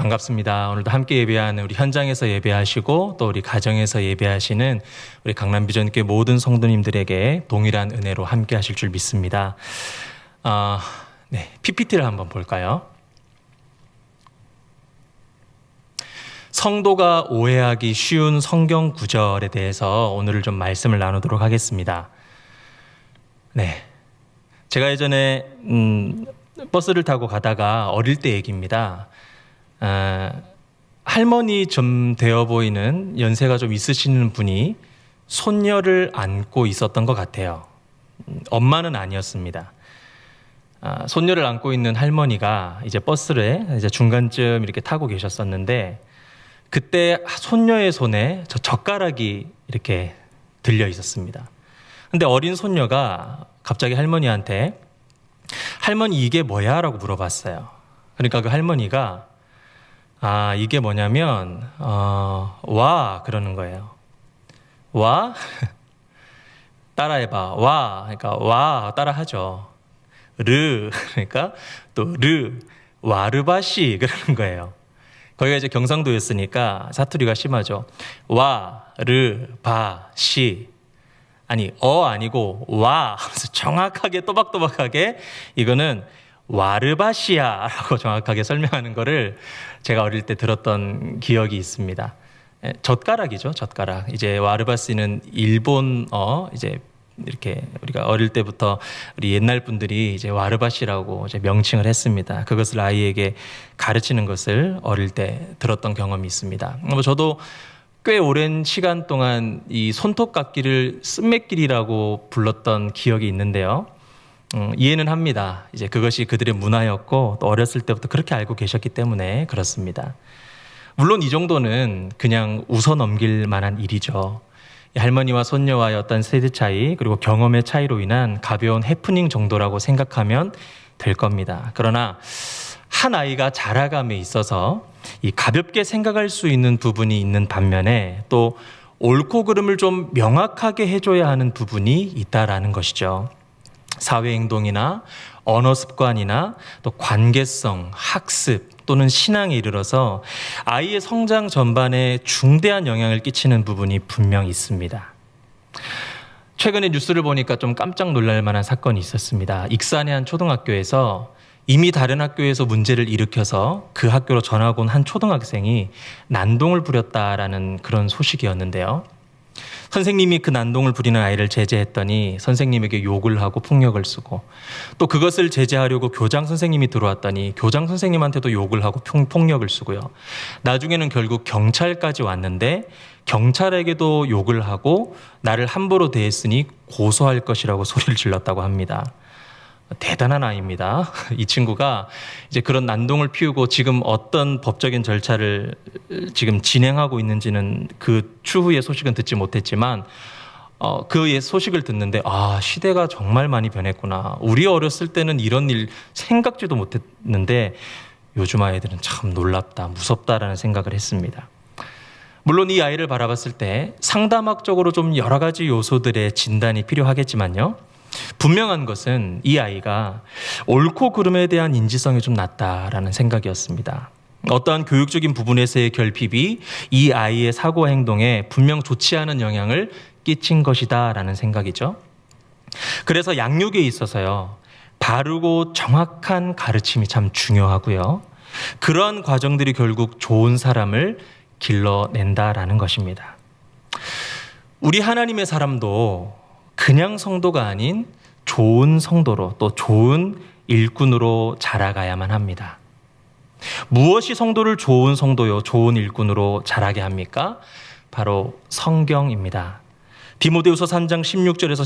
반갑습니다. 오늘도 함께 예배하는 우리 현장에서 예배하시고 또 우리 가정에서 예배하시는 우리 강남비전교회 모든 성도님들에게 동일한 은혜로 함께 하실 줄 믿습니다. PPT를 한번 볼까요? 성도가 오해하기 쉬운 성경 구절에 대해서 오늘 좀 말씀을 나누도록 하겠습니다. 제가 예전에 버스를 타고 가다가 어릴 때 얘기입니다. 할머니 좀 되어 보이는 연세가 좀 있으시는 분이 손녀를 안고 있었던 것 같아요. 엄마는 아니었습니다. 손녀를 안고 있는 할머니가 이제 버스를 이제 중간쯤 이렇게 타고 계셨었는데 그때 손녀의 손에 저 젓가락이 이렇게 들려 있었습니다. 근데 어린 손녀가 갑자기 할머니한테 할머니 이게 뭐야? 라고 물어봤어요. 그러니까 그 할머니가 이게 뭐냐면 와 그러는 거예요. 와? 따라해봐. 와. 그러니까 와 따라하죠. 르 그러니까 또 르 와르바시 그러는 거예요. 거기가 이제 경상도였으니까 사투리가 심하죠. 와, 르, 바, 시. 아니 아니고 와 하면서 정확하게 또박또박하게 이거는 와르바시아라고 정확하게 설명하는 거를 제가 어릴 때 들었던 기억이 있습니다. 젓가락이죠, 젓가락. 이제 와르바시는 일본어 이제 이렇게 우리가 어릴 때부터 우리 옛날 분들이 이제 와르바시라고 이제 명칭을 했습니다. 그것을 아이에게 가르치는 것을 어릴 때 들었던 경험이 있습니다. 저도 꽤 오랜 시간 동안 이 손톱깎이를 쓴맥길이라고 불렀던 기억이 있는데요. 이해는 합니다. 이제 그것이 그들의 문화였고 또 어렸을 때부터 그렇게 알고 계셨기 때문에 그렇습니다. 물론 이 정도는 그냥 웃어 넘길 만한 일이죠. 할머니와 손녀와의 어떤 세대 차이 그리고 경험의 차이로 인한 가벼운 해프닝 정도라고 생각하면 될 겁니다. 그러나 한 아이가 자라감에 있어서 이 가볍게 생각할 수 있는 부분이 있는 반면에 또 옳고 그름을 좀 명확하게 해줘야 하는 부분이 있다라는 것이죠. 사회행동이나 언어 습관이나 또 관계성, 학습 또는 신앙에 이르러서 아이의 성장 전반에 중대한 영향을 끼치는 부분이 분명 있습니다. 최근에 뉴스를 보니까 좀 깜짝 놀랄 만한 사건이 있었습니다. 익산의 한 초등학교에서 이미 다른 학교에서 문제를 일으켜서 그 학교로 전학 온 한 초등학생이 난동을 부렸다라는 그런 소식이었는데요. 선생님이 그 난동을 부리는 아이를 제재했더니 선생님에게 욕을 하고 폭력을 쓰고 또 그것을 제재하려고 교장 선생님이 들어왔더니 교장 선생님한테도 욕을 하고 폭력을 쓰고요. 나중에는 결국 경찰까지 왔는데 경찰에게도 욕을 하고 나를 함부로 대했으니 고소할 것이라고 소리를 질렀다고 합니다. 대단한 아이입니다. 이 친구가 이제 그런 난동을 피우고 지금 어떤 법적인 절차를 지금 진행하고 있는지는 그 추후의 소식은 듣지 못했지만 그 소식을 듣는데 시대가 정말 많이 변했구나. 우리 어렸을 때는 이런 일 생각지도 못했는데 요즘 아이들은 참 놀랍다, 무섭다라는 생각을 했습니다. 물론 이 아이를 바라봤을 때 상담학적으로 좀 여러 가지 요소들의 진단이 필요하겠지만요. 분명한 것은 이 아이가 옳고 그름에 대한 인지성이 좀 낮다라는 생각이었습니다. 어떠한 교육적인 부분에서의 결핍이 이 아이의 사고 행동에 분명 좋지 않은 영향을 끼친 것이다라는 생각이죠. 그래서 양육에 있어서요. 바르고 정확한 가르침이 참 중요하고요. 그러한 과정들이 결국 좋은 사람을 길러낸다라는 것입니다. 우리 하나님의 사람도 그냥 성도가 아닌 좋은 성도로 또 좋은 일꾼으로 자라가야만 합니다. 무엇이 성도를 좋은 성도요, 좋은 일꾼으로 자라게 합니까? 바로 성경입니다. 디모데후서 3장 16절에서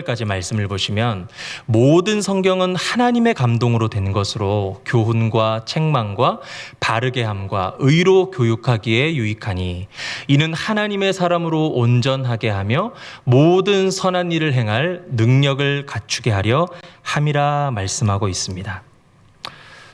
17절까지 말씀을 보시면 모든 성경은 하나님의 감동으로 된 것으로 교훈과 책망과 바르게 함과 의로 교육하기에 유익하니 이는 하나님의 사람으로 온전하게 하며 모든 선한 일을 행할 능력을 갖추게 하려 함이라 말씀하고 있습니다.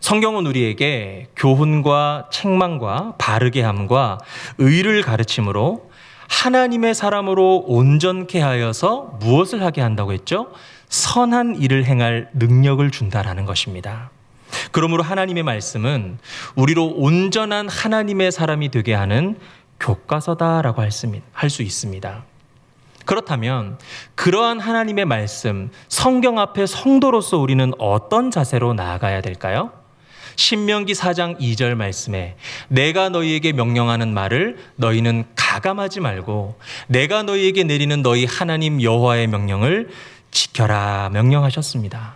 성경은 우리에게 교훈과 책망과 바르게 함과 의를 가르침으로 하나님의 사람으로 온전케 하여서 무엇을 하게 한다고 했죠? 선한 일을 행할 능력을 준다라는 것입니다. 그러므로 하나님의 말씀은 우리로 온전한 하나님의 사람이 되게 하는 교과서다라고 할 수 있습니다. 그렇다면 그러한 하나님의 말씀, 성경 앞에 성도로서 우리는 어떤 자세로 나아가야 될까요? 신명기 4장 2절 말씀에 내가 너희에게 명령하는 말을 너희는 가감하지 말고 내가 너희에게 내리는 너희 하나님 여호와의 명령을 지켜라 명령하셨습니다.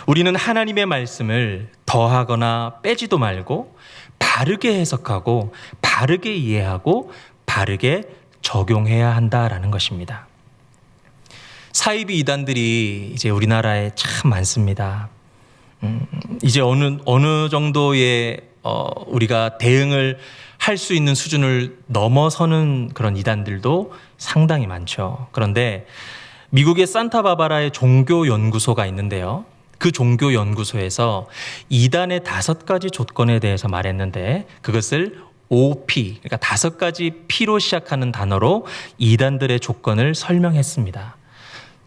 우리는 하나님의 말씀을 더하거나 빼지도 말고 바르게 해석하고 바르게 이해하고 바르게 적용해야 한다라는 것입니다. 사이비 이단들이 이제 우리나라에 참 많습니다. 이제 어느 정도의 우리가 대응을 할 수 있는 수준을 넘어서는 그런 이단들도 상당히 많죠. 그런데 미국의 산타바바라의 종교연구소가 있는데요. 그 종교연구소에서 이단의 5가지 조건에 대해서 말했는데 그것을 OP, 그러니까 5가지 P로 시작하는 단어로 이단들의 조건을 설명했습니다.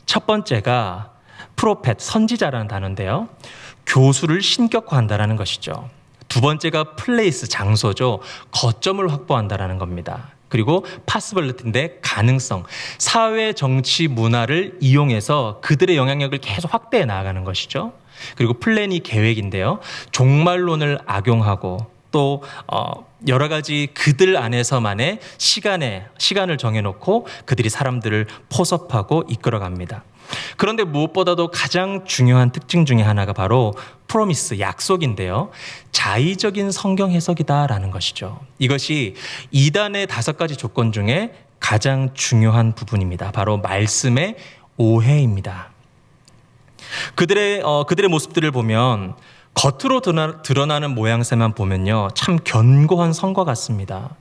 첫 번째가 프로펫, 선지자라는 단어인데요. 교수를 신격화한다라는 것이죠. 두 번째가 플레이스, 장소죠. 거점을 확보한다라는 겁니다. 그리고 파스벌리티인데 가능성, 사회, 정치, 문화를 이용해서 그들의 영향력을 계속 확대해 나아가는 것이죠. 그리고 플랜이 계획인데요. 종말론을 악용하고 또 여러 가지 그들 안에서만의 시간을 정해놓고 그들이 사람들을 포섭하고 이끌어갑니다. 그런데 무엇보다도 가장 중요한 특징 중에 하나가 바로 프로미스, 약속인데요. 자의적인 성경 해석이다라는 것이죠. 이것이 이단의 5가지 조건 중에 가장 중요한 부분입니다. 바로 말씀의 오해입니다. 그들의 모습들을 보면 겉으로 드러나는 모양새만 보면요, 참 견고한 성과 같습니다.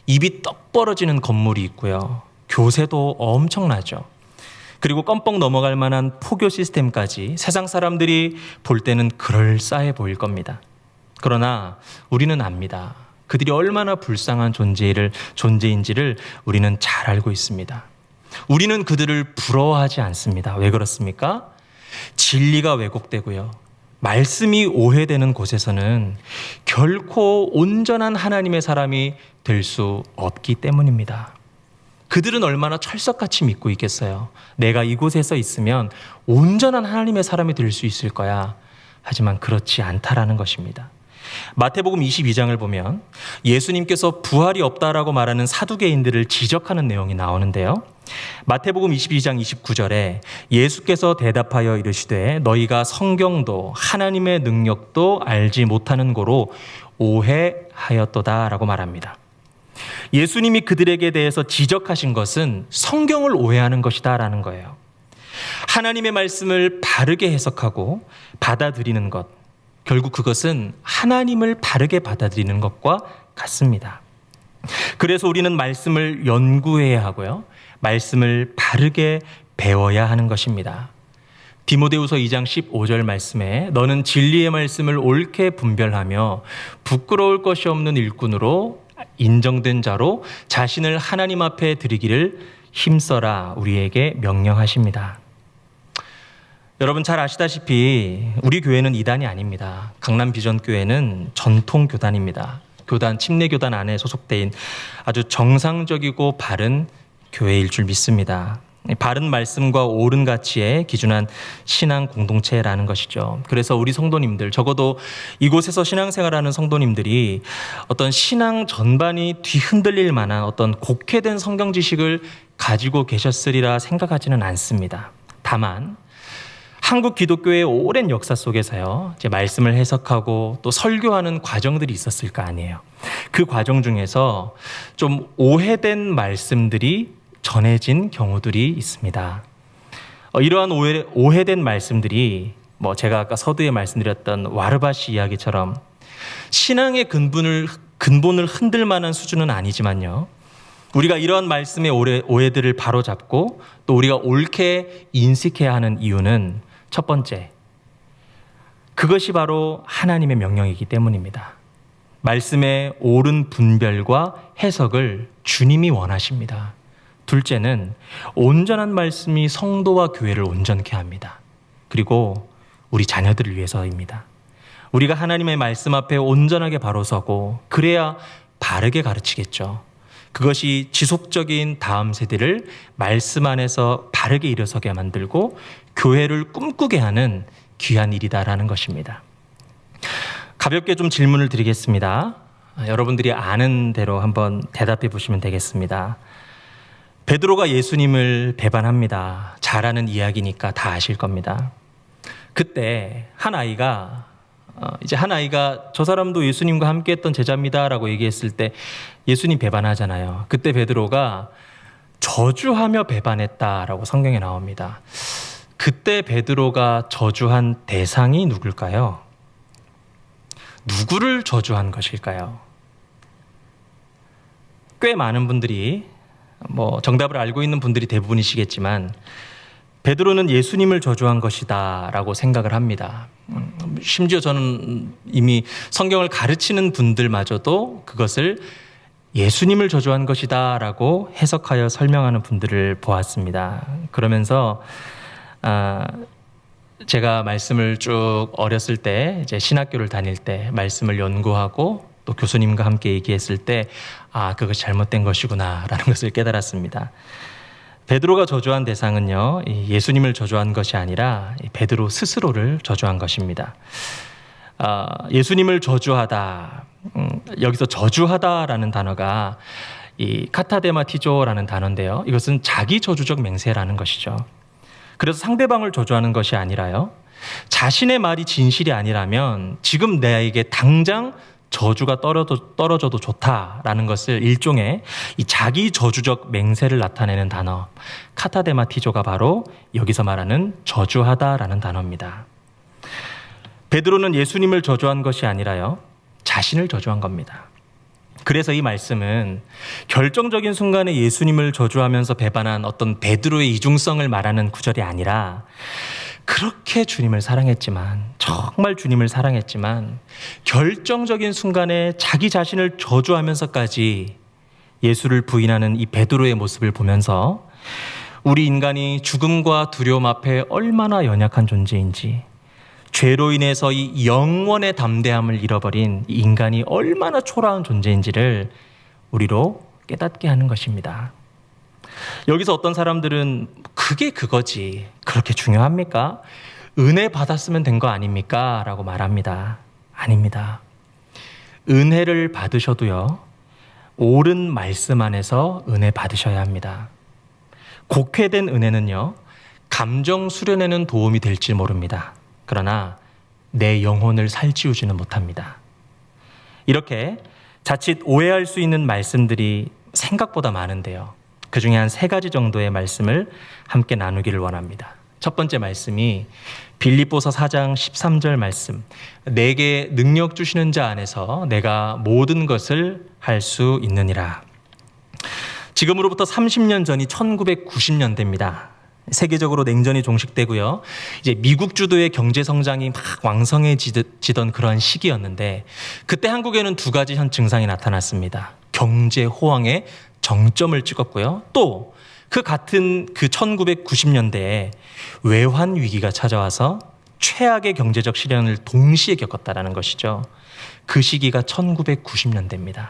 입이 떡 벌어지는 건물이 있고요. 교세도 엄청나죠. 그리고 껌뻑 넘어갈 만한 포교 시스템까지 세상 사람들이 볼 때는 그럴싸해 보일 겁니다. 그러나 우리는 압니다. 그들이 얼마나 불쌍한 존재인지를 우리는 잘 알고 있습니다. 우리는 그들을 부러워하지 않습니다. 왜 그렇습니까? 진리가 왜곡되고요. 말씀이 오해되는 곳에서는 결코 온전한 하나님의 사람이 될 수 없기 때문입니다. 그들은 얼마나 철석같이 믿고 있겠어요. 내가 이곳에서 있으면 온전한 하나님의 사람이 될 수 있을 거야. 하지만 그렇지 않다라는 것입니다. 마태복음 22장을 보면 예수님께서 부활이 없다라고 말하는 사두개인들을 지적하는 내용이 나오는데요. 마태복음 22장 29절에 예수께서 대답하여 이르시되 너희가 성경도 하나님의 능력도 알지 못하는 고로 오해하였도다라고 말합니다. 예수님이 그들에게 대해서 지적하신 것은 성경을 오해하는 것이다라는 거예요. 하나님의 말씀을 바르게 해석하고 받아들이는 것, 결국 그것은 하나님을 바르게 받아들이는 것과 같습니다. 그래서 우리는 말씀을 연구해야 하고요. 말씀을 바르게 배워야 하는 것입니다. 디모데후서 2장 15절 말씀에 너는 진리의 말씀을 옳게 분별하며 부끄러울 것이 없는 일꾼으로 인정된 자로 자신을 하나님 앞에 드리기를 힘써라 우리에게 명령하십니다. 여러분 잘 아시다시피 우리 교회는 이단이 아닙니다. 강남 비전교회는 전통 교단입니다. 침례 교단 안에 소속된 아주 정상적이고 바른 교회일 줄 믿습니다. 바른 말씀과 옳은 가치에 기준한 신앙 공동체라는 것이죠. 그래서 우리 성도님들, 적어도 이곳에서 신앙생활하는 성도님들이 어떤 신앙 전반이 뒤흔들릴 만한 어떤 곡해된 성경 지식을 가지고 계셨으리라 생각하지는 않습니다. 다만 한국 기독교의 오랜 역사 속에서요, 이제 말씀을 해석하고 또 설교하는 과정들이 있었을 거 아니에요. 그 과정 중에서 좀 오해된 말씀들이 전해진 경우들이 있습니다. 이러한 오해된 말씀들이 제가 아까 서두에 말씀드렸던 와르바시 이야기처럼 신앙의 근본을 흔들 만한 수준은 아니지만요. 우리가 이러한 말씀의 오해들을 바로잡고 또 우리가 옳게 인식해야 하는 이유는 첫 번째, 그것이 바로 하나님의 명령이기 때문입니다. 말씀의 옳은 분별과 해석을 주님이 원하십니다. 둘째는 온전한 말씀이 성도와 교회를 온전케 합니다. 그리고 우리 자녀들을 위해서입니다. 우리가 하나님의 말씀 앞에 온전하게 바로 서고 그래야 바르게 가르치겠죠. 그것이 지속적인 다음 세대를 말씀 안에서 바르게 일어서게 만들고 교회를 꿈꾸게 하는 귀한 일이다라는 것입니다. 가볍게 좀 질문을 드리겠습니다. 여러분들이 아는 대로 한번 대답해 보시면 되겠습니다. 베드로가 예수님을 배반합니다. 잘 아는 이야기니까 다 아실 겁니다. 그때 한 아이가 저 사람도 예수님과 함께 했던 제자입니다라고 얘기했을 때 예수님 배반하잖아요. 그때 베드로가 저주하며 배반했다라고 성경에 나옵니다. 그때 베드로가 저주한 대상이 누굴까요? 누구를 저주한 것일까요? 꽤 많은 분들이 정답을 알고 있는 분들이 대부분이시겠지만 베드로는 예수님을 저주한 것이다 라고 생각을 합니다. 심지어 저는 이미 성경을 가르치는 분들마저도 그것을 예수님을 저주한 것이다 라고 해석하여 설명하는 분들을 보았습니다. 그러면서 제가 말씀을 쭉 어렸을 때 이제 신학교를 다닐 때 말씀을 연구하고 또 교수님과 함께 얘기했을 때 그것이 잘못된 것이구나 라는 것을 깨달았습니다. 베드로가 저주한 대상은요, 예수님을 저주한 것이 아니라 베드로 스스로를 저주한 것입니다. 예수님을 저주하다, 여기서 저주하다라는 단어가 이 카타데마티조라는 단어인데요. 이것은 자기 저주적 맹세라는 것이죠. 그래서 상대방을 저주하는 것이 아니라요, 자신의 말이 진실이 아니라면 지금 나에게 당장 저주가 떨어져도 좋다라는 것을 일종의 이 자기 저주적 맹세를 나타내는 단어 카타데마티조가 바로 여기서 말하는 저주하다라는 단어입니다. 베드로는 예수님을 저주한 것이 아니라요, 자신을 저주한 겁니다. 그래서 이 말씀은 결정적인 순간에 예수님을 저주하면서 배반한 어떤 베드로의 이중성을 말하는 구절이 아니라 그렇게 주님을 사랑했지만, 정말 주님을 사랑했지만 결정적인 순간에 자기 자신을 저주하면서까지 예수를 부인하는 이 베드로의 모습을 보면서 우리 인간이 죽음과 두려움 앞에 얼마나 연약한 존재인지, 죄로 인해서 이 영원의 담대함을 잃어버린 이 인간이 얼마나 초라한 존재인지를 우리로 깨닫게 하는 것입니다. 여기서 어떤 사람들은 그게 그거지, 그렇게 중요합니까? 은혜 받았으면 된 거 아닙니까? 라고 말합니다. 아닙니다. 은혜를 받으셔도요, 옳은 말씀 안에서 은혜 받으셔야 합니다. 곡회된 은혜는요, 감정 수련에는 도움이 될지 모릅니다. 그러나 내 영혼을 살찌우지는 못합니다. 이렇게 자칫 오해할 수 있는 말씀들이 생각보다 많은데요, 그 중에 한 3가지 정도의 말씀을 함께 나누기를 원합니다. 첫 번째 말씀이 빌립보서 4장 13절 말씀, 내게 능력 주시는 자 안에서 내가 모든 것을 할 수 있느니라. 지금으로부터 30년 전이 1990년대입니다. 세계적으로 냉전이 종식되고요, 이제 미국 주도의 경제 성장이 막 왕성해지던 그런 시기였는데, 그때 한국에는 2가지 현 증상이 나타났습니다. 경제 호황의 정점을 찍었고요, 또 그 같은 1990년대에 외환 위기가 찾아와서 최악의 경제적 시련을 동시에 겪었다라는 것이죠. 그 시기가 1990년대입니다.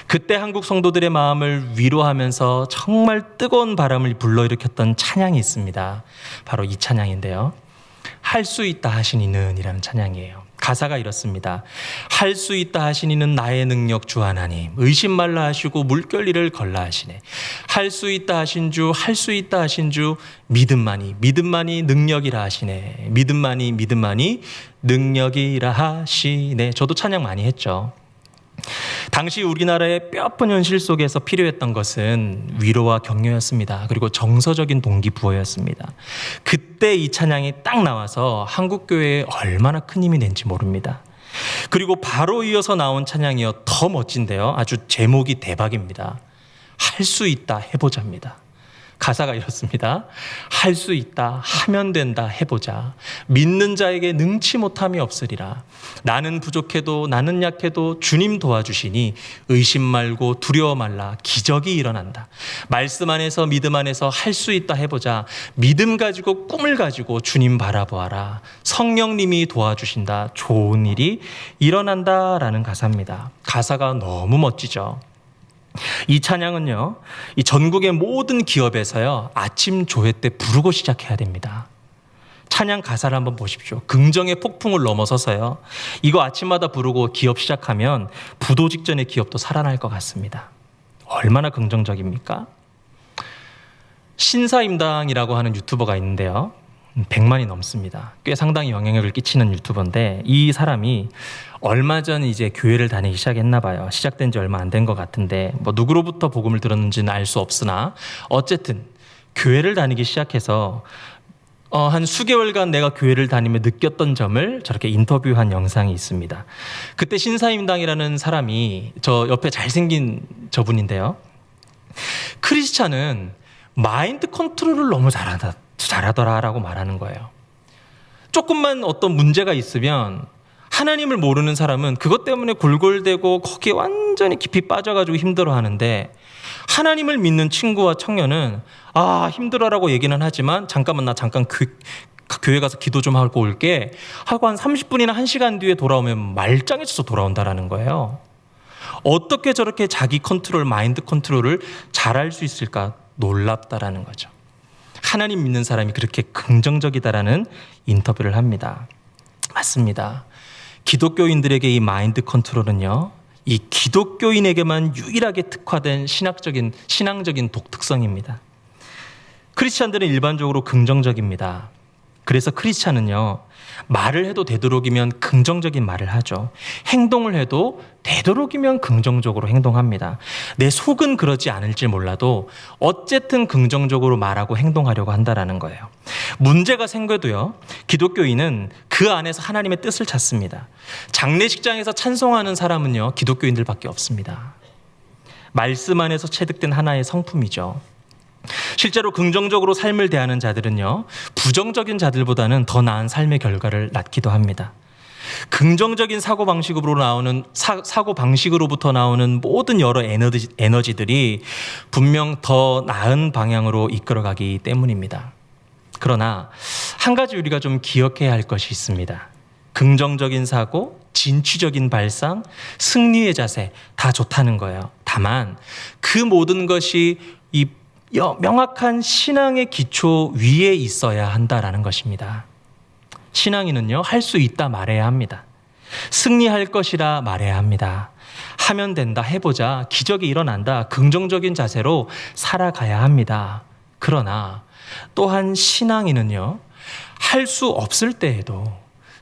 그때 한국 성도들의 마음을 위로하면서 정말 뜨거운 바람을 불러일으켰던 찬양이 있습니다. 바로 이 찬양인데요, 할 수 있다 하시니는 이라는 찬양이에요. 가사가 이렇습니다. 할 수 있다 하시니는 나의 능력 주 하나님, 의심 말라 하시고 물결리를 걸라 하시네. 할 수 있다 하신 주, 할 수 있다 하신 주, 믿음만이 능력이라 하시네. 믿음만이 능력이라 하시네. 저도 찬양 많이 했죠. 당시 우리나라의 뼈아픈 현실 속에서 필요했던 것은 위로와 격려였습니다. 그리고 정서적인 동기부여였습니다. 그때 이 찬양이 딱 나와서 한국교회에 얼마나 큰 힘이 된지 모릅니다. 그리고 바로 이어서 나온 찬양이요, 더 멋진데요, 아주 제목이 대박입니다. 할 수 있다 해보자입니다. 가사가 이렇습니다. 할 수 있다, 하면 된다, 해보자. 믿는 자에게 능치 못함이 없으리라. 나는 부족해도 나는 약해도 주님 도와주시니 의심 말고 두려워 말라. 기적이 일어난다. 말씀 안에서 믿음 안에서 할 수 있다 해보자. 믿음 가지고 꿈을 가지고 주님 바라보아라. 성령님이 도와주신다. 좋은 일이 일어난다라는 가사입니다. 가사가 너무 멋지죠. 이 찬양은요, 이 전국의 모든 기업에서요, 아침 조회 때 부르고 시작해야 됩니다. 찬양 가사를 한번 보십시오. 긍정의 폭풍을 넘어서서요, 이거 아침마다 부르고 기업 시작하면 부도 직전의 기업도 살아날 것 같습니다. 얼마나 긍정적입니까? 신사임당이라고 하는 유튜버가 있는데요, 100만이 넘습니다. 꽤 상당히 영향력을 끼치는 유튜버인데, 이 사람이 얼마 전 이제 교회를 다니기 시작했나 봐요. 시작된 지 얼마 안 된 것 같은데, 뭐 누구로부터 복음을 들었는지는 알 수 없으나 어쨌든 교회를 다니기 시작해서 한 수개월간 내가 교회를 다니며 느꼈던 점을 저렇게 인터뷰한 영상이 있습니다. 그때 신사임당이라는 사람이, 저 옆에 잘생긴 저분인데요, 크리스찬은 마인드 컨트롤을 너무 잘하더라라고 말하는 거예요. 조금만 어떤 문제가 있으면 하나님을 모르는 사람은 그것 때문에 골골대고 거기에 완전히 깊이 빠져가지고 힘들어하는데, 하나님을 믿는 친구와 청년은 힘들어라고 얘기는 하지만 잠깐만, 나 잠깐 교회 가서 기도 좀 하고 올게 하고 한 30분이나 1시간 뒤에 돌아오면 말짱해져서 돌아온다라는 거예요. 어떻게 저렇게 자기 컨트롤, 마인드 컨트롤을 잘할 수 있을까 놀랍다라는 거죠. 하나님 믿는 사람이 그렇게 긍정적이다라는 인터뷰를 합니다. 맞습니다. 기독교인들에게 이 마인드 컨트롤은요, 이 기독교인에게만 유일하게 특화된 신앙적인 독특성입니다. 크리스찬들은 일반적으로 긍정적입니다. 그래서 크리스찬은요, 말을 해도 되도록이면 긍정적인 말을 하죠. 행동을 해도 되도록이면 긍정적으로 행동합니다. 내 속은 그러지 않을지 몰라도 어쨌든 긍정적으로 말하고 행동하려고 한다라는 거예요. 문제가 생겨도요, 기독교인은 그 안에서 하나님의 뜻을 찾습니다. 장례식장에서 찬송하는 사람은요, 기독교인들밖에 없습니다. 말씀 안에서 체득된 하나의 성품이죠. 실제로 긍정적으로 삶을 대하는 자들은요, 부정적인 자들보다는 더 나은 삶의 결과를 낳기도 합니다. 긍정적인 사고방식으로부터 나오는 모든 여러 에너지들이 분명 더 나은 방향으로 이끌어가기 때문입니다. 그러나 한 가지 우리가 좀 기억해야 할 것이 있습니다. 긍정적인 사고, 진취적인 발상, 승리의 자세 다 좋다는 거예요. 다만 그 모든 것이 이 명확한 신앙의 기초 위에 있어야 한다라는 것입니다. 신앙인은요, 할 수 있다 말해야 합니다. 승리할 것이라 말해야 합니다. 하면 된다, 해보자, 기적이 일어난다, 긍정적인 자세로 살아가야 합니다. 그러나 또한 신앙인은요, 할 수 없을 때에도,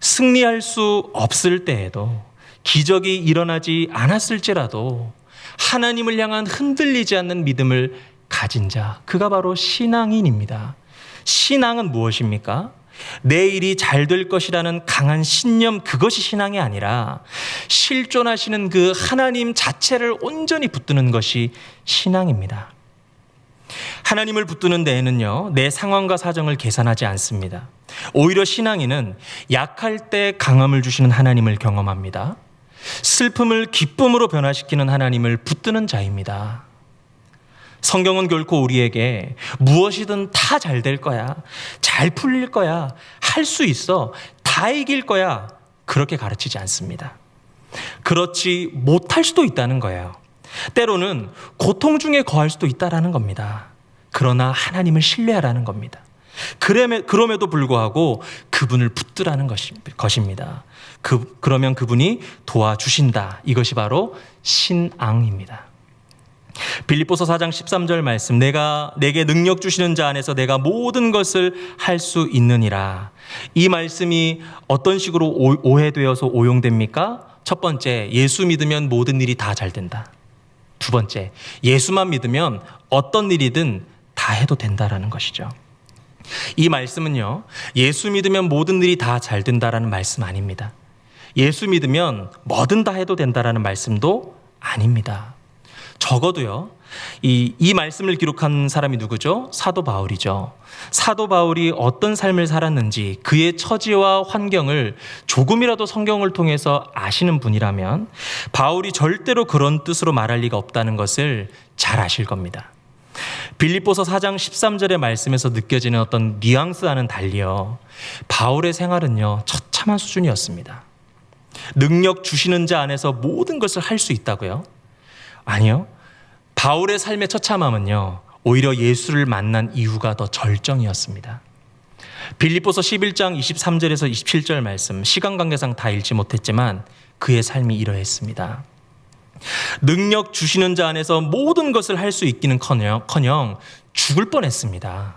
승리할 수 없을 때에도, 기적이 일어나지 않았을지라도 하나님을 향한 흔들리지 않는 믿음을 가진 자, 그가 바로 신앙인입니다. 신앙은 무엇입니까? 내 일이 잘 될 것이라는 강한 신념, 그것이 신앙이 아니라 실존하시는 그 하나님 자체를 온전히 붙드는 것이 신앙입니다. 하나님을 붙드는 데에는요, 내 상황과 사정을 계산하지 않습니다. 오히려 신앙인은 약할 때 강함을 주시는 하나님을 경험합니다. 슬픔을 기쁨으로 변화시키는 하나님을 붙드는 자입니다. 성경은 결코 우리에게 무엇이든 다 잘 될 거야, 잘 풀릴 거야, 할 수 있어, 다 이길 거야, 그렇게 가르치지 않습니다. 그렇지 못할 수도 있다는 거예요. 때로는 고통 중에 거할 수도 있다라는 겁니다. 그러나 하나님을 신뢰하라는 겁니다. 그럼에도 불구하고 그분을 붙들라는 것입니다. 그러면 그분이 도와주신다. 이것이 바로 신앙입니다. 빌립보서 4장 13절 말씀, 내게 능력 주시는 자 안에서 내가 모든 것을 할 수 있느니라. 이 말씀이 어떤 식으로 오해되어서 오용됩니까? 첫 번째, 예수 믿으면 모든 일이 다 잘 된다. 두 번째, 예수만 믿으면 어떤 일이든 다 해도 된다라는 것이죠. 이 말씀은요, 예수 믿으면 모든 일이 다 잘 된다라는 말씀 아닙니다. 예수 믿으면 뭐든 다 해도 된다라는 말씀도 아닙니다. 적어도요, 이 말씀을 기록한 사람이 누구죠? 사도 바울이죠. 사도 바울이 어떤 삶을 살았는지 그의 처지와 환경을 조금이라도 성경을 통해서 아시는 분이라면 바울이 절대로 그런 뜻으로 말할 리가 없다는 것을 잘 아실 겁니다. 빌립보서 4장 13절의 말씀에서 느껴지는 어떤 뉘앙스와는 달리요, 바울의 생활은요 처참한 수준이었습니다. 능력 주시는 자 안에서 모든 것을 할 수 있다고요? 아니요. 바울의 삶의 처참함은요 오히려 예수를 만난 이유가 더 절정이었습니다. 빌립보서 11장 23절에서 27절 말씀, 시간 관계상 다 읽지 못했지만 그의 삶이 이러했습니다. 능력 주시는 자 안에서 모든 것을 할 수 있기는커녕 죽을 뻔했습니다.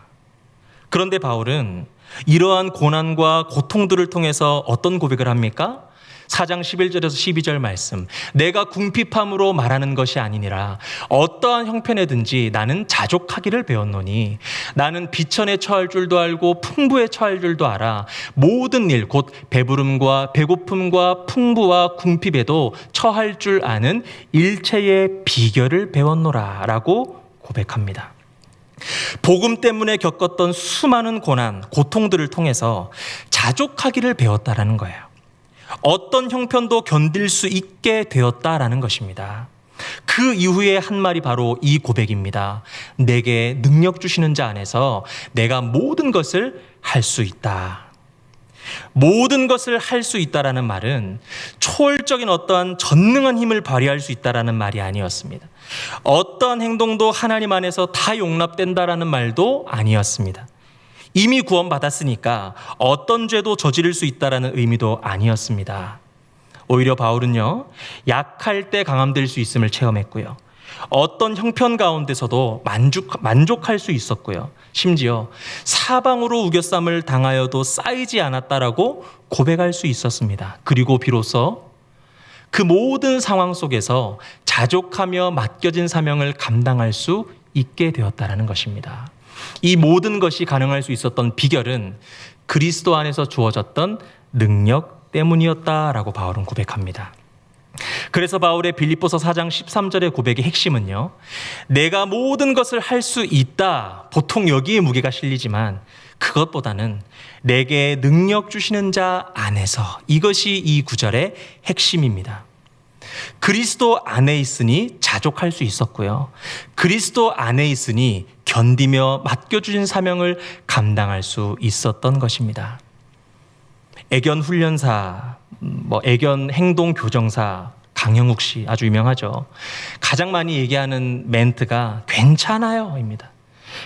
그런데 바울은 이러한 고난과 고통들을 통해서 어떤 고백을 합니까? 4장 11절에서 12절 말씀, 내가 궁핍함으로 말하는 것이 아니니라 어떠한 형편에든지 나는 자족하기를 배웠노니 나는 비천에 처할 줄도 알고 풍부에 처할 줄도 알아 모든 일 곧 배부름과 배고픔과 풍부와 궁핍에도 처할 줄 아는 일체의 비결을 배웠노라 라고 고백합니다. 복음 때문에 겪었던 수많은 고난, 고통들을 통해서 자족하기를 배웠다라는 거예요. 어떤 형편도 견딜 수 있게 되었다라는 것입니다. 그 이후에 한 말이 바로 이 고백입니다. 내게 능력 주시는 자 안에서 내가 모든 것을 할 수 있다. 모든 것을 할 수 있다라는 말은 초월적인 어떠한 전능한 힘을 발휘할 수 있다라는 말이 아니었습니다. 어떠한 행동도 하나님 안에서 다 용납된다라는 말도 아니었습니다. 이미 구원받았으니까 어떤 죄도 저지를 수 있다라는 의미도 아니었습니다. 오히려 바울은요, 약할 때 강함될 수 있음을 체험했고요. 어떤 형편 가운데서도 만족할 수 있었고요. 심지어 사방으로 우겨쌈을 당하여도 쌓이지 않았다라고 고백할 수 있었습니다. 그리고 비로소 그 모든 상황 속에서 자족하며 맡겨진 사명을 감당할 수 있게 되었다라는 것입니다. 이 모든 것이 가능할 수 있었던 비결은 그리스도 안에서 주어졌던 능력 때문이었다라고 바울은 고백합니다. 그래서 바울의 빌립보서 4장 13절의 고백의 핵심은요, 내가 모든 것을 할 수 있다, 보통 여기에 무게가 실리지만 그것보다는 내게 능력 주시는 자 안에서, 이것이 이 구절의 핵심입니다. 그리스도 안에 있으니 자족할 수 있었고요, 그리스도 안에 있으니 견디며 맡겨주신 사명을 감당할 수 있었던 것입니다. 애견 훈련사, 애견 행동 교정사 강영욱 씨 아주 유명하죠. 가장 많이 얘기하는 멘트가 괜찮아요입니다.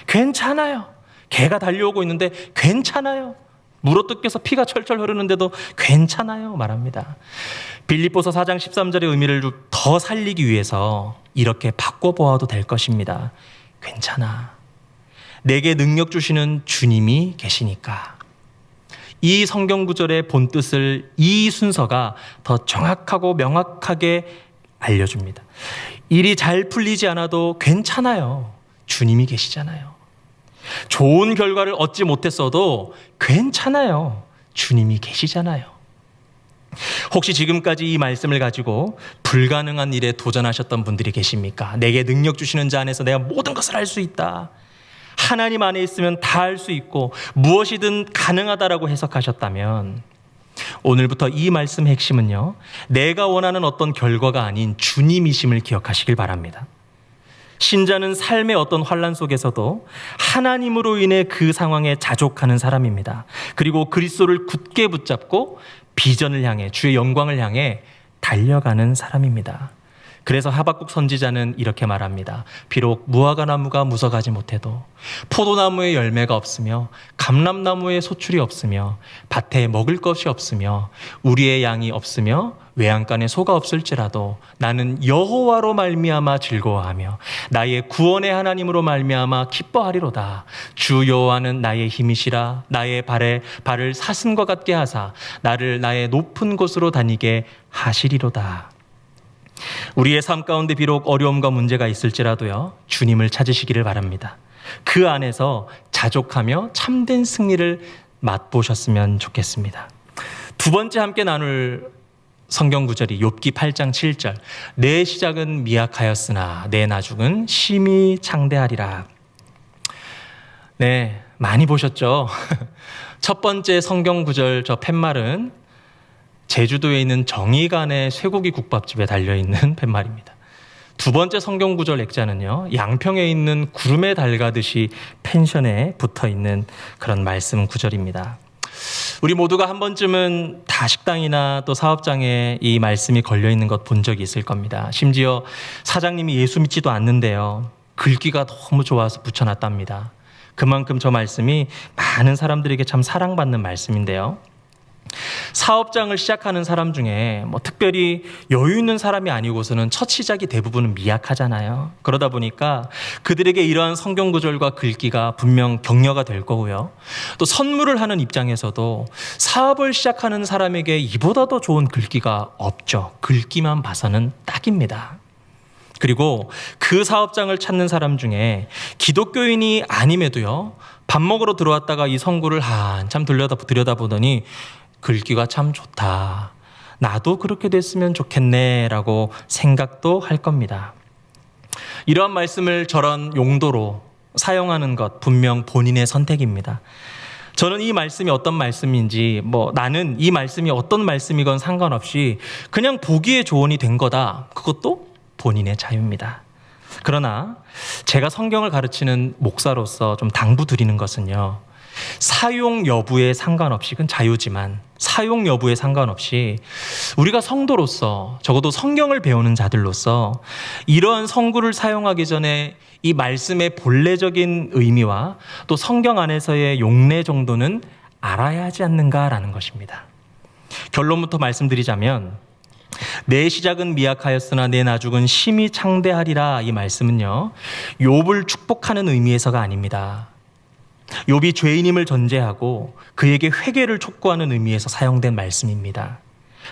괜찮아요. 개가 달려오고 있는데 괜찮아요. 물어뜯겨서 피가 철철 흐르는데도 괜찮아요 말합니다. 빌립보서 4장 13절의 의미를 더 살리기 위해서 이렇게 바꿔보아도 될 것입니다. 괜찮아. 내게 능력 주시는 주님이 계시니까. 이 성경 구절의 본뜻을 이 순서가 더 정확하고 명확하게 알려줍니다. 일이 잘 풀리지 않아도 괜찮아요. 주님이 계시잖아요. 좋은 결과를 얻지 못했어도 괜찮아요. 주님이 계시잖아요. 혹시 지금까지 이 말씀을 가지고 불가능한 일에 도전하셨던 분들이 계십니까? 내게 능력 주시는 자 안에서 내가 모든 것을 할 수 있다. 하나님 안에 있으면 다 할 수 있고 무엇이든 가능하다라고 해석하셨다면 오늘부터 이 말씀의 핵심은요, 내가 원하는 어떤 결과가 아닌 주님이심을 기억하시길 바랍니다. 신자는 삶의 어떤 환난 속에서도 하나님으로 인해 그 상황에 자족하는 사람입니다. 그리고 그리스도를 굳게 붙잡고 비전을 향해, 주의 영광을 향해 달려가는 사람입니다. 그래서 하박국 선지자는 이렇게 말합니다. 비록 무화과 나무가 무성하지 못해도, 포도나무에 열매가 없으며 감람나무에 소출이 없으며 밭에 먹을 것이 없으며 우리의 양이 없으며 외양간에 소가 없을지라도 나는 여호와로 말미암아 즐거워하며 나의 구원의 하나님으로 말미암아 기뻐하리로다. 주 여호와는 나의 힘이시라. 나의 발을 사슴과 같게 하사 나를 나의 높은 곳으로 다니게 하시리로다. 우리의 삶 가운데 비록 어려움과 문제가 있을지라도요, 주님을 찾으시기를 바랍니다. 그 안에서 자족하며 참된 승리를 맛보셨으면 좋겠습니다. 두 번째 함께 나눌 성경 구절이 욥기 8장 7절. 내 시작은 미약하였으나 내 나중은 심히 창대하리라. 네, 많이 보셨죠? 첫 번째 성경 구절 저 팻말은 제주도에 있는 정의관의 쇠고기 국밥집에 달려있는 팻말입니다. 두 번째 성경 구절 액자는요, 양평에 있는 구름에 달가듯이 펜션에 붙어있는 그런 말씀 구절입니다. 우리 모두가 한 번쯤은 다식당이나 또 사업장에 이 말씀이 걸려있는 것 본 적이 있을 겁니다. 심지어 사장님이 예수 믿지도 않는데요, 글귀가 너무 좋아서 붙여놨답니다. 그만큼 저 말씀이 많은 사람들에게 참 사랑받는 말씀인데요. 사업장을 시작하는 사람 중에 특별히 여유 있는 사람이 아니고서는 첫 시작이 대부분은 미약하잖아요. 그러다 보니까 그들에게 이러한 성경 구절과 글귀가 분명 격려가 될 거고요. 또 선물을 하는 입장에서도 사업을 시작하는 사람에게 이보다 더 좋은 글귀가 없죠. 글귀만 봐서는 딱입니다. 그리고 그 사업장을 찾는 사람 중에 기독교인이 아님에도요, 밥 먹으러 들어왔다가 이 성구를 한참 들여다보더니 글귀가 참 좋다, 나도 그렇게 됐으면 좋겠네 라고 생각도 할 겁니다. 이러한 말씀을 저런 용도로 사용하는 것 분명 본인의 선택입니다. 저는 이 말씀이 어떤 말씀인지, 나는 이 말씀이 어떤 말씀이건 상관없이 그냥 보기에 조언이 된 거다, 그것도 본인의 자유입니다. 그러나 제가 성경을 가르치는 목사로서 좀 당부드리는 것은요, 사용 여부에 상관없이, 그건 자유지만 사용 여부에 상관없이 우리가 성도로서, 적어도 성경을 배우는 자들로서 이러한 성구를 사용하기 전에 이 말씀의 본래적인 의미와 또 성경 안에서의 용례 정도는 알아야 하지 않는가라는 것입니다. 결론부터 말씀드리자면, 내 시작은 미약하였으나 내 나중은 심히 창대하리라, 이 말씀은요, 욥을 축복하는 의미에서가 아닙니다. 욥이 죄인임을 전제하고 그에게 회개를 촉구하는 의미에서 사용된 말씀입니다.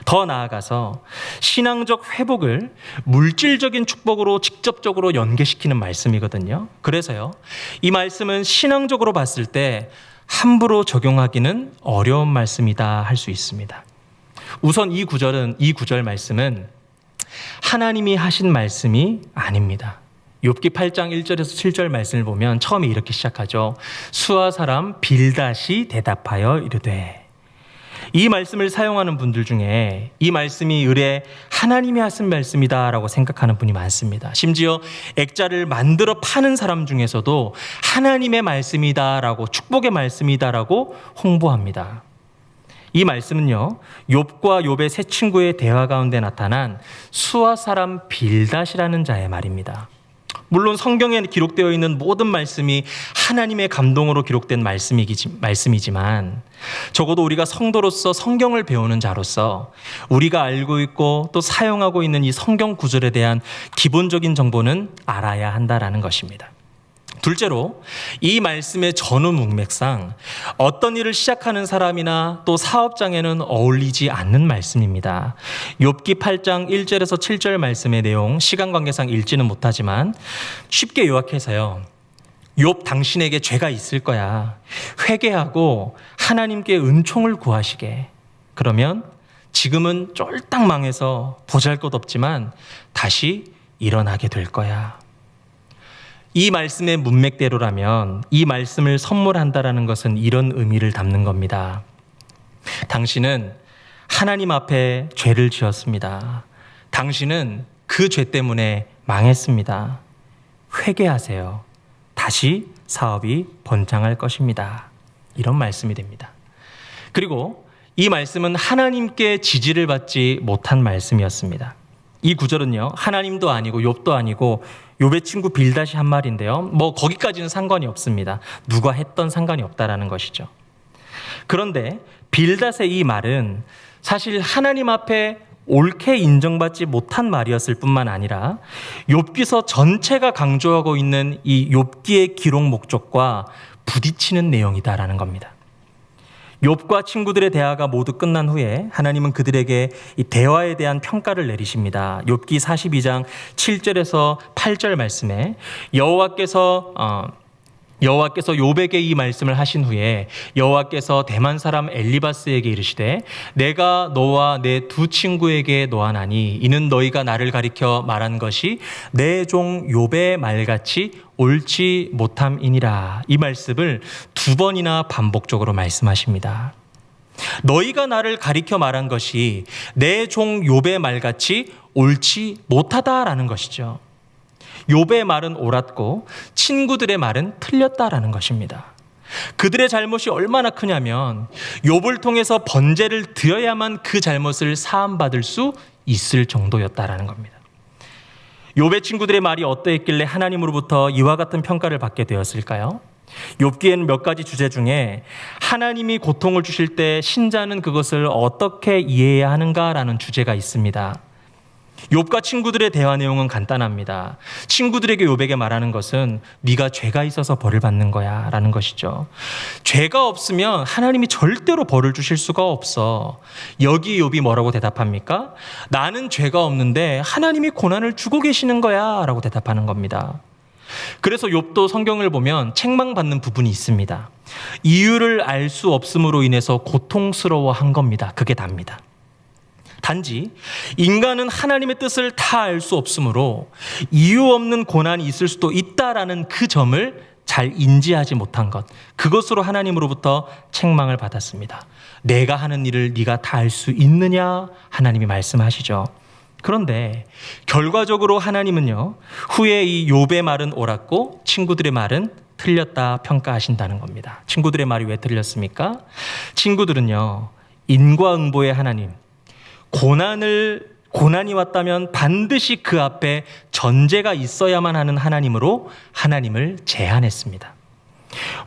더 나아가서 신앙적 회복을 물질적인 축복으로 직접적으로 연계시키는 말씀이거든요. 그래서요, 이 말씀은 신앙적으로 봤을 때 함부로 적용하기는 어려운 말씀이다 할 수 있습니다. 우선 이 구절 말씀은 하나님이 하신 말씀이 아닙니다. 욥기 8장 1절에서 7절 말씀을 보면 처음에 이렇게 시작하죠. 수아 사람 빌닷이 대답하여 이르되. 이 말씀을 사용하는 분들 중에 이 말씀이 의뢰 하나님이 하신 말씀이다라고 생각하는 분이 많습니다. 심지어 액자를 만들어 파는 사람 중에서도 하나님의 말씀이다라고, 축복의 말씀이다라고 홍보합니다. 이 말씀은요, 욥과 욥의 세 친구의 대화 가운데 나타난 수아 사람 빌닷이라는 자의 말입니다. 물론 성경에 기록되어 있는 모든 말씀이 하나님의 감동으로 기록된 말씀이지만 적어도 우리가 성도로서 성경을 배우는 자로서 우리가 알고 있고 또 사용하고 있는 이 성경 구절에 대한 기본적인 정보는 알아야 한다라는 것입니다. 둘째로, 이 말씀의 전후 문맥상 어떤 일을 시작하는 사람이나 또 사업장에는 어울리지 않는 말씀입니다. 욥기 8장 1절에서 7절 말씀의 내용 시간 관계상 읽지는 못하지만 쉽게 요약해서요, 욥 당신에게 죄가 있을 거야, 회개하고 하나님께 은총을 구하시게, 그러면 지금은 쫄딱 망해서 보잘것없지만 다시 일어나게 될 거야. 이 말씀의 문맥대로라면 이 말씀을 선물한다라는 것은 이런 의미를 담는 겁니다. 당신은 하나님 앞에 죄를 지었습니다. 당신은 그 죄 때문에 망했습니다. 회개하세요. 다시 사업이 번창할 것입니다. 이런 말씀이 됩니다. 그리고 이 말씀은 하나님께 지지를 받지 못한 말씀이었습니다. 이 구절은요, 하나님도 아니고 욥도 아니고 욥의 친구 빌닷이 한 말인데요, 거기까지는 상관이 없습니다. 누가 했던 상관이 없다라는 것이죠. 그런데 빌닷의 이 말은 사실 하나님 앞에 옳게 인정받지 못한 말이었을 뿐만 아니라 욥기서 전체가 강조하고 있는 이 욥기의 기록 목적과 부딪히는 내용이다라는 겁니다. 욥과 친구들의 대화가 모두 끝난 후에 하나님은 그들에게 이 대화에 대한 평가를 내리십니다. 욥기 42장 7절에서 8절 말씀에 여호와께서 여호와께서 욥에게 이 말씀을 하신 후에 여호와께서 대만 사람 엘리바스에게 이르시되 내가 너와 내 두 친구에게 노하나니 이는 너희가 나를 가리켜 말한 것이 내 종 욥의 말같이 옳지 못함이니라. 이 말씀을 두 번이나 반복적으로 말씀하십니다. 너희가 나를 가리켜 말한 것이 내 종 욥의 말같이 옳지 못하다라는 것이죠. 욥의 말은 옳았고 친구들의 말은 틀렸다라는 것입니다. 그들의 잘못이 얼마나 크냐면 욥을 통해서 번제를 드려야만 그 잘못을 사함받을 수 있을 정도였다라는 겁니다. 욥의 친구들의 말이 어떠했길래 하나님으로부터 이와 같은 평가를 받게 되었을까요? 욥기에는 몇 가지 주제 중에 하나님이 고통을 주실 때 신자는 그것을 어떻게 이해해야 하는가라는 주제가 있습니다. 욥과 친구들의 대화 내용은 간단합니다. 친구들에게 욥에게 말하는 것은 네가 죄가 있어서 벌을 받는 거야 라는 것이죠. 죄가 없으면 하나님이 절대로 벌을 주실 수가 없어. 여기 욥이 뭐라고 대답합니까? 나는 죄가 없는데 하나님이 고난을 주고 계시는 거야 라고 대답하는 겁니다. 그래서 욥도 성경을 보면 책망받는 부분이 있습니다. 이유를 알 수 없음으로 인해서 고통스러워한 겁니다. 그게 답니다. 단지 인간은 하나님의 뜻을 다 알 수 없으므로 이유 없는 고난이 있을 수도 있다라는 그 점을 잘 인지하지 못한 것, 그것으로 하나님으로부터 책망을 받았습니다. 내가 하는 일을 네가 다 알 수 있느냐? 하나님이 말씀하시죠. 그런데 결과적으로 하나님은요, 후에 이 욥의 말은 옳았고 친구들의 말은 틀렸다 평가하신다는 겁니다. 친구들의 말이 왜 틀렸습니까? 친구들은요, 인과응보의 하나님, 고난이 왔다면 반드시 그 앞에 전제가 있어야만 하는 하나님으로 하나님을 제한했습니다.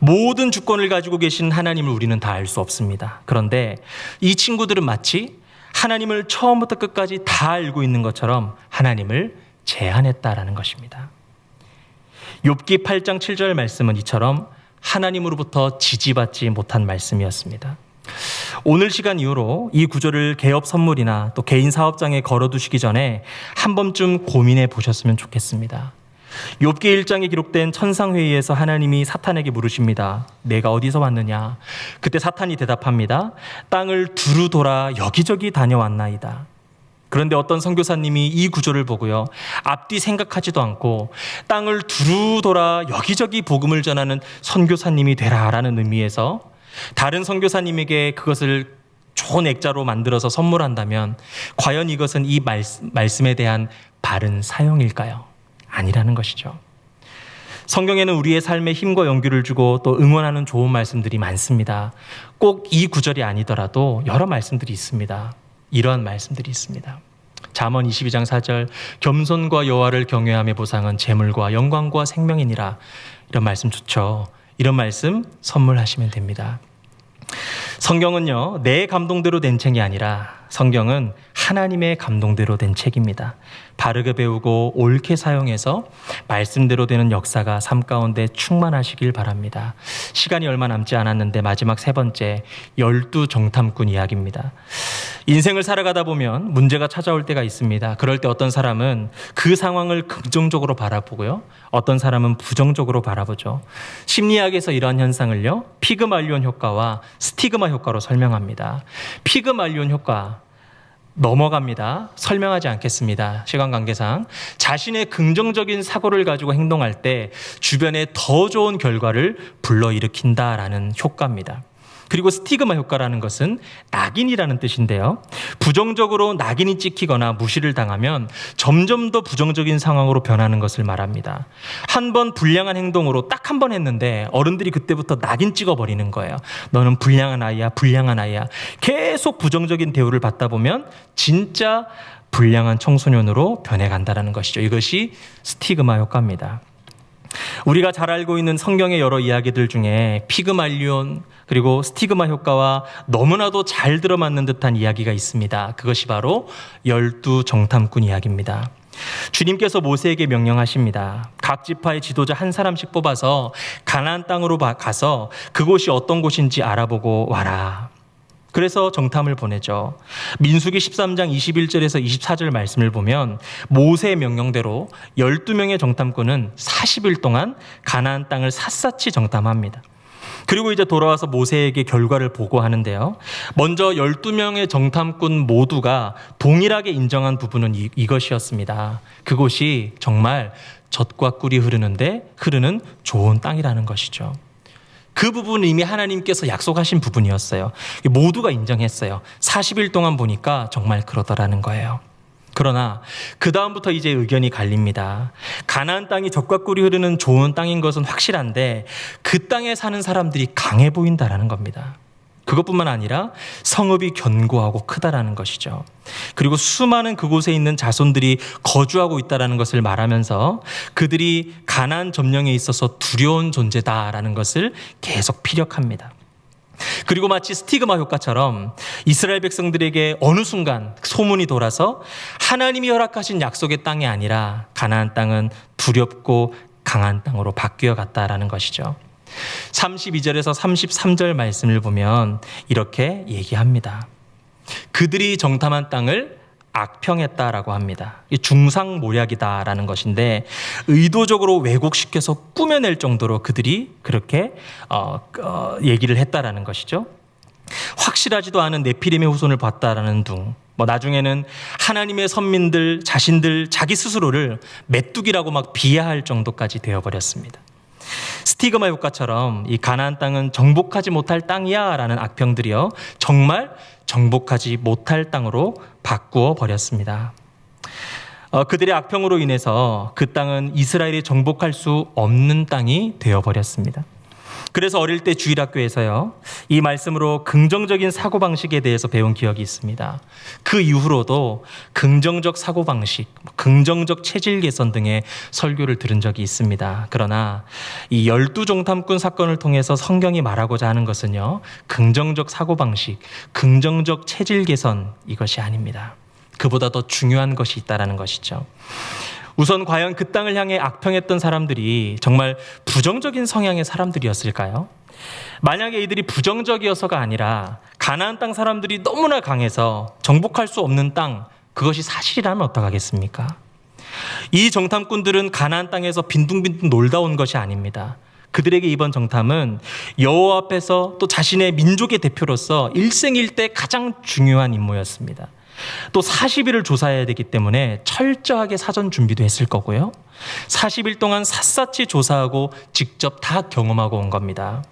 모든 주권을 가지고 계신 하나님을 우리는 다 알 수 없습니다. 그런데 이 친구들은 마치 하나님을 처음부터 끝까지 다 알고 있는 것처럼 하나님을 제한했다라는 것입니다. 욥기 8장 7절 말씀은 이처럼 하나님으로부터 지지받지 못한 말씀이었습니다. 오늘 시간 이후로 이 구절을 개업 선물이나 또 개인 사업장에 걸어두시기 전에 한 번쯤 고민해 보셨으면 좋겠습니다. 욥기 1장에 기록된 천상회의에서 하나님이 사탄에게 물으십니다. 내가 어디서 왔느냐? 그때 사탄이 대답합니다. 땅을 두루 돌아 여기저기 다녀왔나이다. 그런데 어떤 선교사님이 이 구절을 보고요, 앞뒤 생각하지도 않고 땅을 두루 돌아 여기저기 복음을 전하는 선교사님이 되라라는 의미에서 다른 선교사님에게 그것을 좋은 액자로 만들어서 선물한다면 과연 이것은 이 말씀에 대한 바른 사용일까요? 아니라는 것이죠. 성경에는 우리의 삶에 힘과 용기를 주고 또 응원하는 좋은 말씀들이 많습니다. 꼭 이 구절이 아니더라도 여러 말씀들이 있습니다. 이러한 말씀들이 있습니다. 잠언 22장 4절 겸손과 여호와를 경외함의 보상은 재물과 영광과 생명이니라. 이런 말씀 좋죠. 이런 말씀 선물하시면 됩니다. 성경은요, 내 감동대로 된 책이 아니라 성경은 하나님의 감동대로 된 책입니다. 바르게 배우고 옳게 사용해서 말씀대로 되는 역사가 삶 가운데 충만하시길 바랍니다. 시간이 얼마 남지 않았는데 마지막 세 번째, 12 정탐꾼 이야기입니다. 인생을 살아가다 보면 문제가 찾아올 때가 있습니다. 그럴 때 어떤 사람은 그 상황을 긍정적으로 바라보고요, 어떤 사람은 부정적으로 바라보죠. 심리학에서 이러한 현상을요, 피그말리온 효과와 스티그마 효과로 설명합니다. 피그말리온 효과 넘어갑니다. 설명하지 않겠습니다. 시간 관계상. 자신의 긍정적인 사고를 가지고 행동할 때 주변에 더 좋은 결과를 불러일으킨다라는 효과입니다. 그리고 스티그마 효과라는 것은 낙인이라는 뜻인데요. 부정적으로 낙인이 찍히거나 무시를 당하면 점점 더 부정적인 상황으로 변하는 것을 말합니다. 한 번 불량한 행동으로 딱 한 번 했는데 어른들이 그때부터 낙인 찍어버리는 거예요. 너는 불량한 아이야, 불량한 아이야. 계속 부정적인 대우를 받다 보면 진짜 불량한 청소년으로 변해간다는 것이죠. 이것이 스티그마 효과입니다. 우리가 잘 알고 있는 성경의 여러 이야기들 중에 피그말리온 그리고 스티그마 효과와 너무나도 잘 들어맞는 듯한 이야기가 있습니다. 그것이 바로 12 정탐꾼 이야기입니다. 주님께서 모세에게 명령하십니다. 각 지파의 지도자 한 사람씩 뽑아서 가나안 땅으로 가서 그곳이 어떤 곳인지 알아보고 와라. 그래서 정탐을 보내죠. 민수기 13장 21절에서 24절 말씀을 보면 모세의 명령대로 12명의 정탐꾼은 40일 동안 가나안 땅을 샅샅이 정탐합니다. 그리고 이제 돌아와서 모세에게 결과를 보고하는데요. 먼저 12명의 정탐꾼 모두가 동일하게 인정한 부분은 이것이었습니다. 그곳이 정말 젖과 꿀이 흐르는 좋은 땅이라는 것이죠. 그 부분은 이미 하나님께서 약속하신 부분이었어요. 모두가 인정했어요. 40일 동안 보니까 정말 그러더라는 거예요. 그러나 그 다음부터 이제 의견이 갈립니다. 가나안 땅이 젖과 꿀이 흐르는 좋은 땅인 것은 확실한데 그 땅에 사는 사람들이 강해 보인다라는 겁니다. 그것뿐만 아니라 성읍이 견고하고 크다라는 것이죠. 그리고 수많은 그곳에 있는 자손들이 거주하고 있다라는 것을 말하면서 그들이 가나안 점령에 있어서 두려운 존재다라는 것을 계속 피력합니다. 그리고 마치 스티그마 효과처럼 이스라엘 백성들에게 어느 순간 소문이 돌아서 하나님이 허락하신 약속의 땅이 아니라 가나안 땅은 두렵고 강한 땅으로 바뀌어 갔다라는 것이죠. 32절에서 33절 말씀을 보면 이렇게 얘기합니다. 그들이 정탐한 땅을 악평했다라고 합니다. 중상모략이다라는 것인데 의도적으로 왜곡시켜서 꾸며낼 정도로 그들이 그렇게 얘기를 했다라는 것이죠. 확실하지도 않은 네피림의 후손을 봤다라는 둥. 나중에는 하나님의 선민들 자신들 자기 스스로를 메뚜기라고 막 비하할 정도까지 되어버렸습니다. 스티그마 효과처럼 이 가나안 땅은 정복하지 못할 땅이야라는 악평들이요 정말 정복하지 못할 땅으로 바꾸어 버렸습니다. 그들의 악평으로 인해서 그 땅은 이스라엘이 정복할 수 없는 땅이 되어버렸습니다. 그래서 어릴 때 주일학교에서요 이 말씀으로 긍정적인 사고방식에 대해서 배운 기억이 있습니다. 그 이후로도 긍정적 사고방식, 긍정적 체질 개선 등의 설교를 들은 적이 있습니다. 그러나 이 12정탐꾼 사건을 통해서 성경이 말하고자 하는 것은요 긍정적 사고방식, 긍정적 체질 개선 이것이 아닙니다. 그보다 더 중요한 것이 있다는 것이죠. 우선 과연 그 땅을 향해 악평했던 사람들이 정말 부정적인 성향의 사람들이었을까요? 만약에 이들이 부정적이어서가 아니라 가나안 땅 사람들이 너무나 강해서 정복할 수 없는 땅, 그것이 사실이라면 어떡하겠습니까? 이 정탐꾼들은 가나안 땅에서 빈둥빈둥 놀다 온 것이 아닙니다. 그들에게 이번 정탐은 여호와 앞에서 또 자신의 민족의 대표로서 일생일대 가장 중요한 임무였습니다. 또 40일을 조사해야 되기 때문에 철저하게 사전 준비도 했을 거고요. 40일 동안 샅샅이 조사하고 직접 다 경험하고 온 겁니다.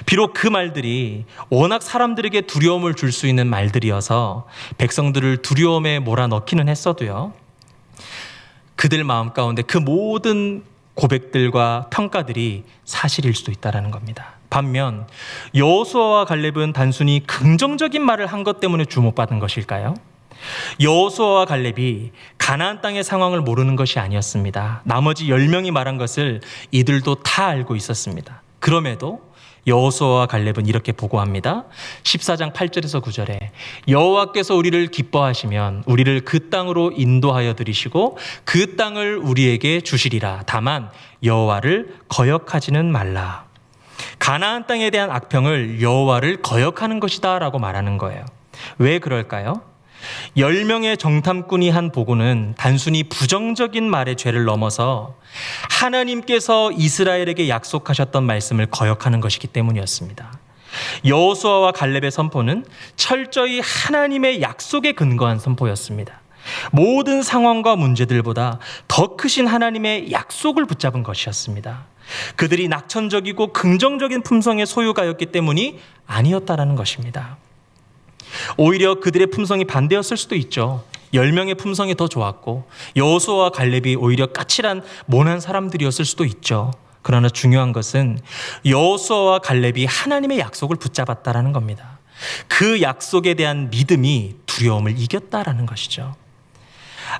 비록 그 말들이 워낙 사람들에게 두려움을 줄 수 있는 말들이어서 백성들을 두려움에 몰아넣기는 했어도요. 그들 마음 가운데 그 모든 고백들과 평가들이 사실일 수도 있다는 겁니다. 반면 여호수아와 갈렙은 단순히 긍정적인 말을 한 것 때문에 주목받은 것일까요? 여호수아와 갈렙이 가나안 땅의 상황을 모르는 것이 아니었습니다. 나머지 10명이 말한 것을 이들도 다 알고 있었습니다. 그럼에도 여호수아와 갈렙은 이렇게 보고합니다. 14장 8절에서 9절에 여호와께서 우리를 기뻐하시면 우리를 그 땅으로 인도하여 들이시고 그 땅을 우리에게 주시리라. 다만 여호와를 거역하지는 말라. 가나안 땅에 대한 악평을 여호와를 거역하는 것이다 라고 말하는 거예요. 왜 그럴까요? 10명의 정탐꾼이 한 보고는 단순히 부정적인 말의 죄를 넘어서 하나님께서 이스라엘에게 약속하셨던 말씀을 거역하는 것이기 때문이었습니다. 여호수아와 갈렙의 선포는 철저히 하나님의 약속에 근거한 선포였습니다. 모든 상황과 문제들보다 더 크신 하나님의 약속을 붙잡은 것이었습니다. 그들이 낙천적이고 긍정적인 품성의 소유가였기 때문이 아니었다라는 것입니다. 오히려 그들의 품성이 반대였을 수도 있죠. 10명의 품성이 더 좋았고 여호수아와 갈렙이 오히려 까칠한 모난 사람들이었을 수도 있죠. 그러나 중요한 것은 여호수아와 갈렙이 하나님의 약속을 붙잡았다라는 겁니다. 그 약속에 대한 믿음이 두려움을 이겼다라는 것이죠.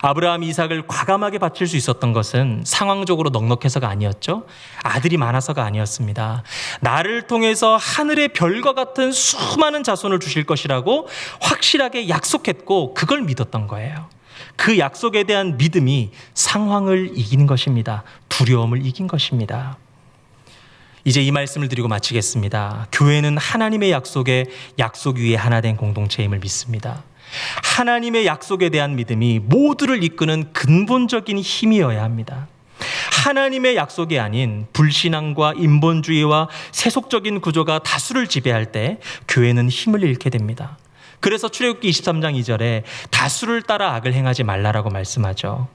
아브라함이 이삭을 과감하게 바칠 수 있었던 것은 상황적으로 넉넉해서가 아니었죠. 아들이 많아서가 아니었습니다. 나를 통해서 하늘의 별과 같은 수많은 자손을 주실 것이라고 확실하게 약속했고 그걸 믿었던 거예요. 그 약속에 대한 믿음이 상황을 이긴 것입니다. 두려움을 이긴 것입니다. 이제 이 말씀을 드리고 마치겠습니다. 교회는 하나님의 약속에 약속 위에 하나 된 공동체임을 믿습니다. 하나님의 약속에 대한 믿음이 모두를 이끄는 근본적인 힘이어야 합니다. 하나님의 약속이 아닌 불신앙과 인본주의와 세속적인 구조가 다수를 지배할 때 교회는 힘을 잃게 됩니다. 그래서 출애굽기 23장 2절에 다수를 따라 악을 행하지 말라라고 말씀하죠.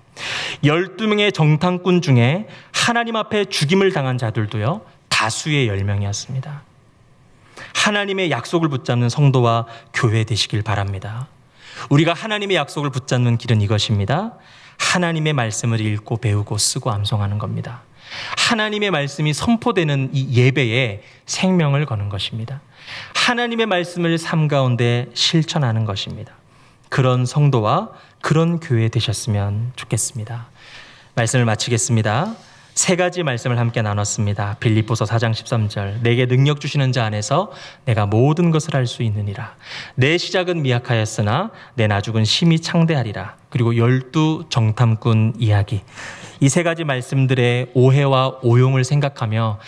12명의 정탐꾼 중에 하나님 앞에 죽임을 당한 자들도요, 다수의 10명이었습니다. 하나님의 약속을 붙잡는 성도와 교회 되시길 바랍니다. 우리가 하나님의 약속을 붙잡는 길은 이것입니다. 하나님의 말씀을 읽고 배우고 쓰고 암송하는 겁니다. 하나님의 말씀이 선포되는 이 예배에 생명을 거는 것입니다. 하나님의 말씀을 삶 가운데 실천하는 것입니다. 그런 성도와 그런 교회 되셨으면 좋겠습니다. 말씀을 마치겠습니다. 세 가지 말씀을 함께 나눴습니다. 빌립보서 4장 13절, 내게 능력 주시는 자 안에서 내가 모든 것을 할 수 있느니라. 내 시작은 미약하였으나 내 나중은 심히 창대하리라. 그리고 12 정탐꾼 이야기. 이 세 가지 말씀들의 오해와 오용을 생각하며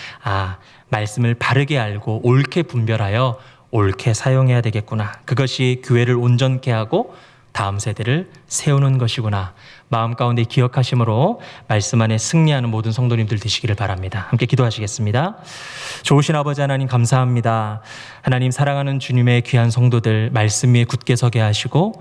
말씀을 바르게 알고 옳게 분별하여 옳게 사용해야 되겠구나. 그것이 교회를 온전케 하고 다음 세대를 세우는 것이구나. 마음 가운데 기억하심으로 말씀 안에 승리하는 모든 성도님들 되시기를 바랍니다. 함께 기도하시겠습니다. 좋으신 아버지 하나님 감사합니다. 하나님 사랑하는 주님의 귀한 성도들 말씀 위에 굳게 서게 하시고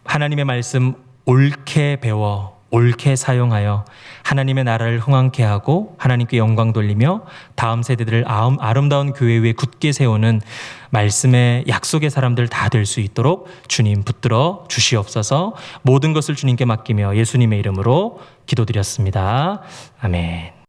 하나님의 말씀 옳게 배워 옳게 사용하여 하나님의 나라를 흥왕케 하고 하나님께 영광 돌리며 다음 세대들을 아름다운 교회 위에 굳게 세우는 말씀의 약속의 사람들 다 될 수 있도록 주님 붙들어 주시옵소서. 모든 것을 주님께 맡기며 예수님의 이름으로 기도드렸습니다. 아멘.